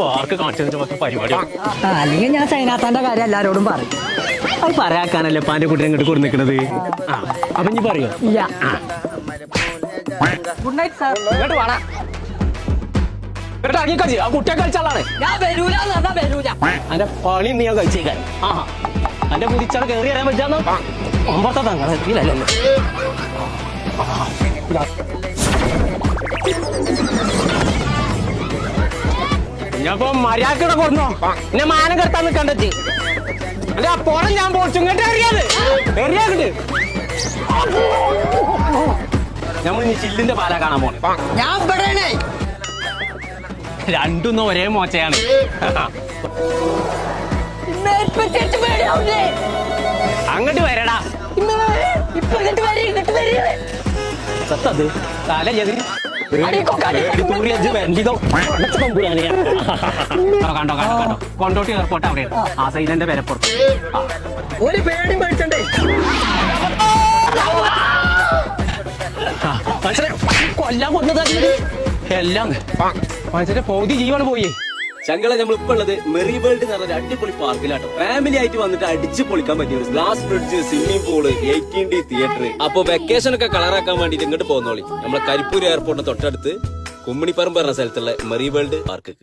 Park കാണിച്ചു പരിപാടി. അല്ലെങ്കിൽ ഞാൻ സൈനാത്താന്റെ കാര്യം എല്ലാരോടും പറയും. അത് പറയാക്കാനല്ലേ പാന്റെ കുട്ടിനെ ഇങ്ങോട്ട് കൊടു നിൽക്കണത്. അപ്പൊ ഇനി പറയോ? ഇല്ല. Good night sir. ഇങ്ങോട്ട് വേണ കളിച്ച് ആ കുട്ടിയെ കളിച്ചാളാണ്. ഞാൻ വരൂല വരൂല. അന്റെ പണി നീ ഞാൻ കഴിച്ചേക്കാൻ. അന്റെ മുതിച്ചാൽ കയറി അറിയാൻ പറ്റാന്ന് ഒമ്പത്തെ തങ്ങളെ എത്തിയില്ലല്ലോ. ഞാനിപ്പോ മര്യാദ കൊണ്ടോ എന്നെ മാനം കെടുത്താൻ നിൽക്കണ്ടത്. അല്ലെ ആ പുറം ഞാൻ പോച്ചു ഇങ്ങോട്ട് അറിയാത് എറിയാണ്ട് നമ്മൾ ഇനി ചില്ലിന്റെ പാല കാണാൻ പോണേ. ഞാൻ ഇവിടെ രണ്ടൊന്നും ഒരേ മോച്ചയാണ്. അങ്ങോട്ട് വരടാ. സത്തത് കാലല്ലേ കണ്ടോ കണ്ടോ കണ്ടോ കൊണ്ടോട്ടി എയർപോർട്ട് അവിടെയാണ്. ആ സൈലന്റെ പേരപ്പുറത്ത് ഒരു പേടി പഠിച്ചണ്ടേ. കൊല്ലാൻ കൊന്നത് എല്ലാം മനുഷ്യന്റെ പൗതി ജീവൻ പോയി. ചങ്കള നമ്മളിപ്പോ ഉള്ളത് മെറി വേൾഡ് എന്ന് പറഞ്ഞ അടിപൊളി പാർക്കിലാട്ടോ. ഫാമിലി ആയിട്ട് വന്നിട്ട് അടിച്ചു പൊളിക്കാൻ പറ്റിയ glass bridge, swimming pool, 18D theatre. അപ്പൊ വെക്കേഷൻ ഒക്കെ കളറാക്കാൻ വേണ്ടിട്ട് ഇങ്ങോട്ട് പോകുന്നോളി. നമ്മളെ കരിപ്പൂർ എയർപോർട്ടിന് തൊട്ടടുത്ത് കുമ്മിണിപ്പറമ്പ് പറഞ്ഞ സ്ഥലത്തുള്ള മെറി വേൾഡ് പാർക്ക്.